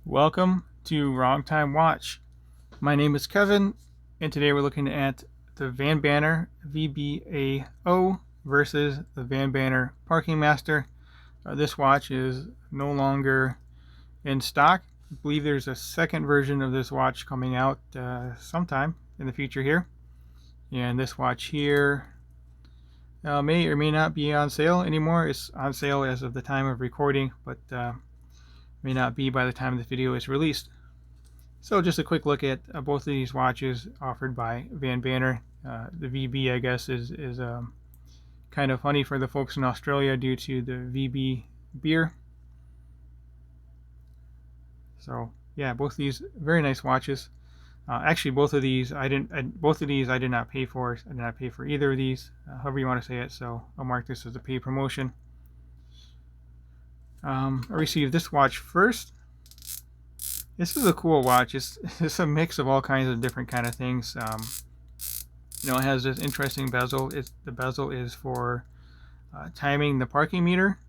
Welcome to Wrong Time Watch. My name is Kevin, and today we're looking at the Vanbanner VBAO versus the Vanbanner Parkingmaster. This watch is no longer in stock. I believe there's a second version of this watch coming out sometime in the future here. And this watch here may or may not be on sale anymore. It's on sale as of the time of recording, but may not be by the time the video is released. So just a quick look at both of these watches offered by Vanbanner. The VB, I guess, is kind of funny for the folks in Australia due to the VB beer. So yeah, both of these very nice watches. Actually, both of these I did not pay for. I did not pay for either of these, however you want to say it. So I'll mark this as a paid promotion. I received this watch first. This is a cool watch. It's a mix of all kinds of different kind of things. It has this interesting bezel. The bezel is for timing the parking meter,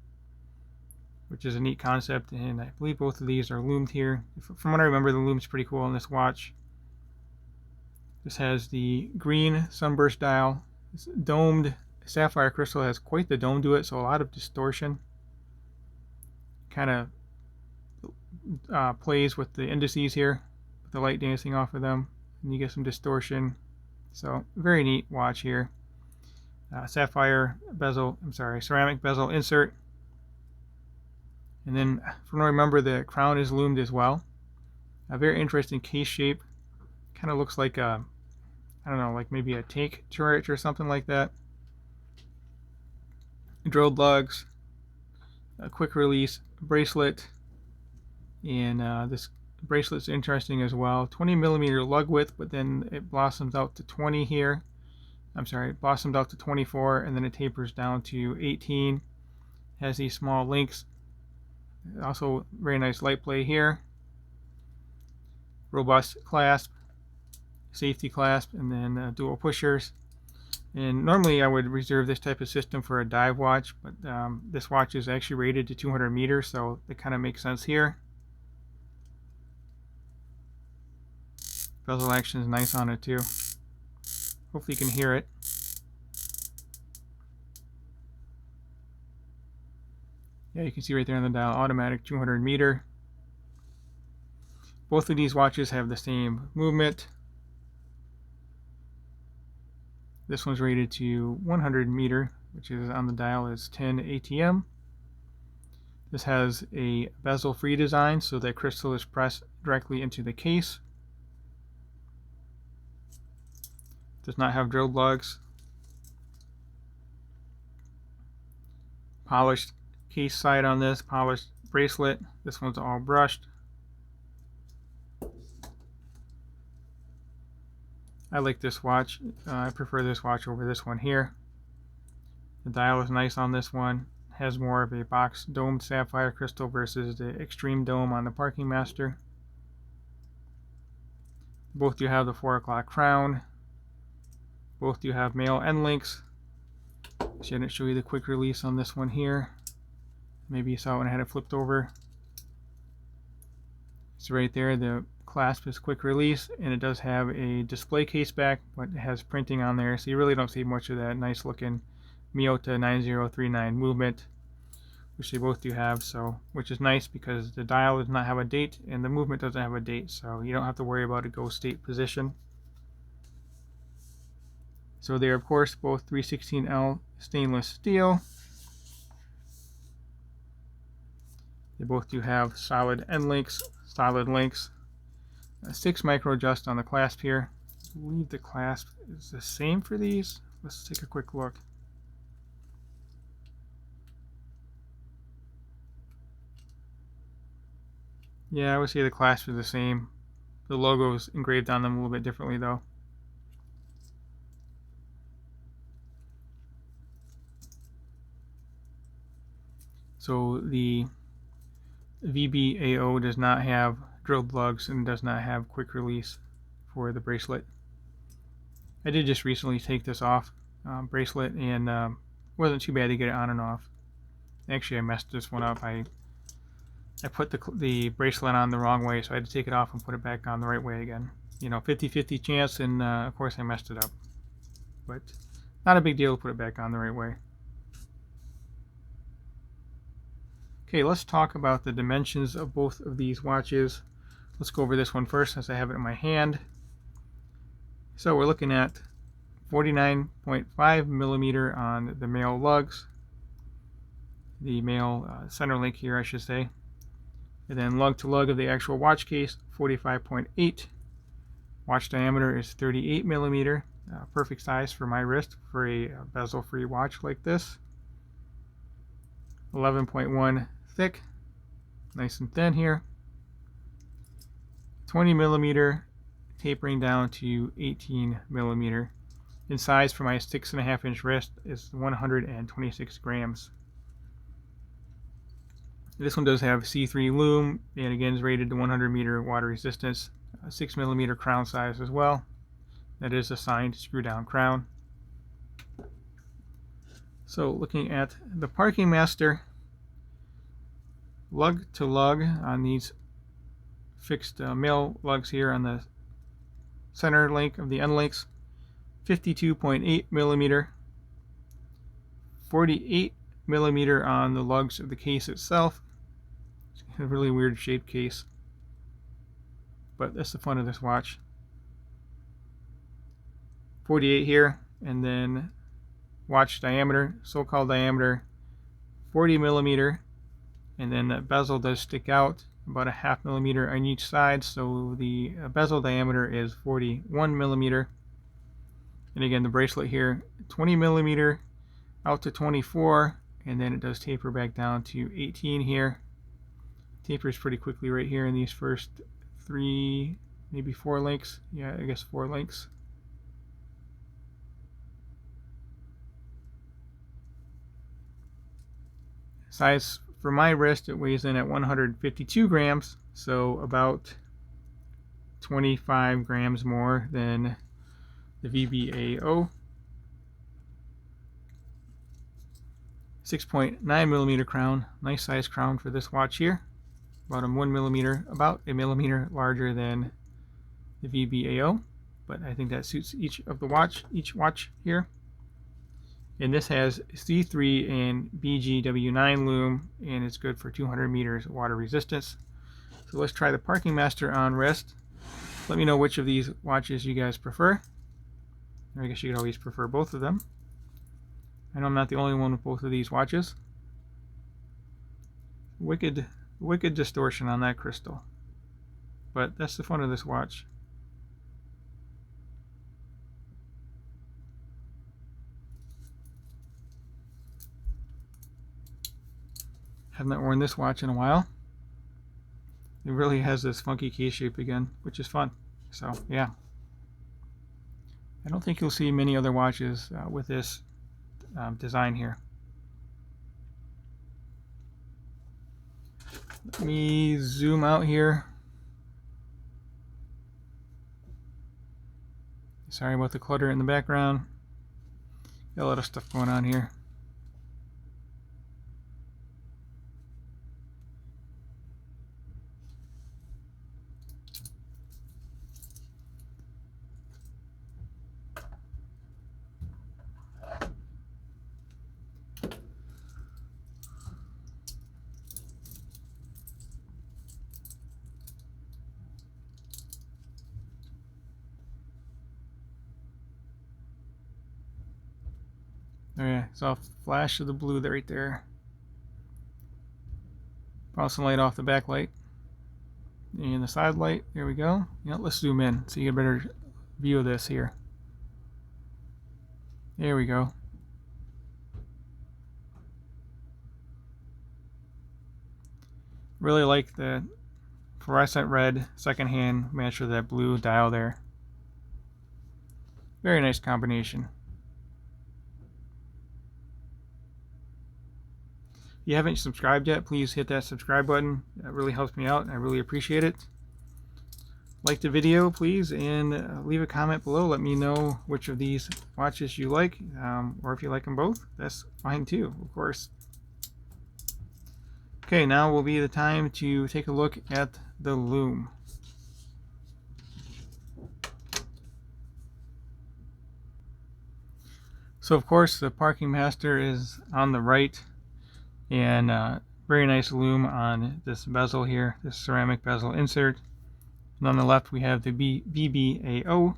which is a neat concept. And I believe both of these are loomed here. From what I remember, the loom's pretty cool on this watch. This has the green sunburst dial. This domed sapphire crystal has quite the dome to it, so a lot of distortion. Kind of plays with the indices here, with the light dancing off of them, and you get some distortion. So very neat watch here. Ceramic bezel insert. And then from what I remember, the crown is loomed as well. A very interesting case shape. Kind of looks like a, I don't know, like maybe a tank turret or something like that. Drilled lugs, a quick release bracelet, and this bracelet's interesting as well. 20mm lug width, but then it blossoms out to 20 here. It blossomed out to 24, and then it tapers down to 18. Has these small links. Also, very nice light play here. Robust clasp, safety clasp, and then dual pushers. And normally I would reserve this type of system for a dive watch, but this watch is actually rated to 200 meters, so it kind of makes sense here. Bezel action is nice on it too. Hopefully you can hear it. Yeah, you can see right there on the dial, automatic 200 meter. Both of these watches have the same movement. This one's rated to 100 meter, which is on the dial is 10 ATM. This has a bezel-free design, so that crystal is pressed directly into the case. Does not have drilled lugs. Polished case side on this, polished bracelet. This one's all brushed. I like this watch. I prefer this watch over this one here. The dial is nice on this one. Has more of a box domed sapphire crystal versus the extreme dome on the Parkingmaster. Both do have the 4 o'clock crown. Both do have male end links. I didn't show you the quick release on this one here. Maybe you saw it when I had it flipped over. It's right there. The clasp is quick release, and it does have a display case back, but it has printing on there, so you really don't see much of that nice looking Miyota 9039 movement, which they both do have, so which is nice because the dial does not have a date and the movement doesn't have a date, so you don't have to worry about a go state position. So they are of course both 316L stainless steel. They both do have solid end links, solid links. 6 micro adjust on the clasp here. I believe the clasp is the same for these. Let's take a quick look. Yeah, I would say the clasp is the same. The logo is engraved on them a little bit differently though. So the VBAO does not have drilled lugs and does not have quick release for the bracelet. I did just recently take this off bracelet, and wasn't too bad to get it on and off. Actually, I messed this one up. I I put the bracelet on the wrong way, so I had to take it off and put it back on the right way again. You know, 50-50 chance, and of course I messed it up. But not a big deal to put it back on the right way. Okay, let's talk about the dimensions of both of these watches. Let's go over this one first since I have it in my hand. So we're looking at 49.5 millimeter on the male lugs, the male center link here, I should say. And then lug to lug of the actual watch case, 45.8. Watch diameter is 38 millimeter, perfect size for my wrist for a bezel-free watch like this. 11.1 thick, nice and thin here. 20 millimeter, tapering down to 18 millimeter. In size for my 6.5 inch wrist is 126 grams. This one does have C3 Loom, and again is rated to 100 meter water resistance, 6 millimeter crown size as well. That is a signed screw down crown. So looking at the Parkingmaster, lug to lug on these fixed male lugs here on the center link of the end links, 52.8 millimeter, 48 millimeter on the lugs of the case itself. It's a really weird shaped case, but that's the fun of this watch. 48 here, and then watch diameter, so-called diameter, 40 millimeter, and then the bezel does stick out about a half millimeter on each side, so the bezel diameter is 41 millimeter. And again, the bracelet here, 20 millimeter out to 24, and then it does taper back down to 18 here. Tapers pretty quickly right here in these first 3, maybe 4 links. Yeah, I guess 4 links. Size for my wrist, it weighs in at 152 grams, so about 25 grams more than the VBAO. 6.9 millimeter crown, nice size crown for this watch here. About a millimeter larger than the VBAO, but I think that suits each watch here. And this has C3 and BGW9 Loom, and it's good for 200 meters water resistance. So let's try the Parkingmaster on wrist. Let me know which of these watches you guys prefer. I guess you could always prefer both of them. I know I'm not the only one with both of these watches. Wicked distortion on that crystal. But that's the fun of this watch. Have not worn this watch in a while. It really has this funky case shape again, which is fun. So yeah, I don't think you'll see many other watches with this design here. Let me zoom out here. Sorry about the clutter in the background. Got a lot of stuff going on here. Yeah, saw a flash of the blue there, right there. Bounce some light off the back light. And the side light, there we go. Yeah, let's zoom in so you get a better view of this here. There we go. Really like the fluorescent red secondhand match with that blue dial there. Very nice combination. If you haven't subscribed yet, please hit that subscribe button. That really helps me out, and I really appreciate it. Like the video, please, and leave a comment below. Let me know which of these watches you like, or if you like them both, that's fine too, of course. Okay, now will be the time to take a look at the Loom. So of course the Parkingmaster is on the right, and very nice Loom on this bezel here, this ceramic bezel insert. And on the left we have the VBAO.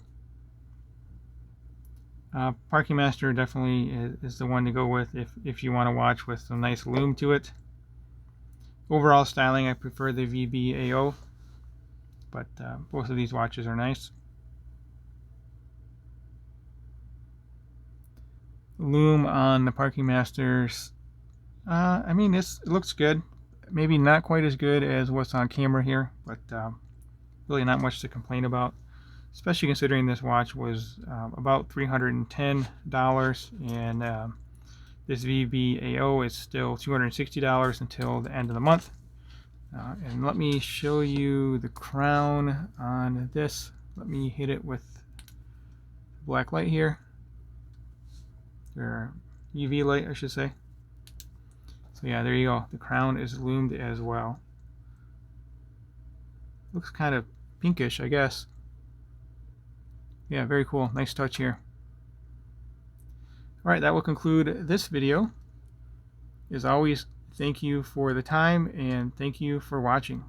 Parkingmaster definitely is the one to go with if you want to watch with some nice Loom to it. Overall styling, I prefer the VBAO, but both of these watches are nice. Loom on the Parkingmasters, I mean, it looks good. Maybe not quite as good as what's on camera here, but really not much to complain about, especially considering this watch was about $310, and this VBAO is still $260 until the end of the month. And let me show you the crown on this. Let me hit it with black light here, or UV light, I should say. So yeah, there you go. The crown is loomed as well. Looks kind of pinkish, I guess. Yeah, very cool. Nice touch here. Alright, that will conclude this video. As always, thank you for the time, and thank you for watching.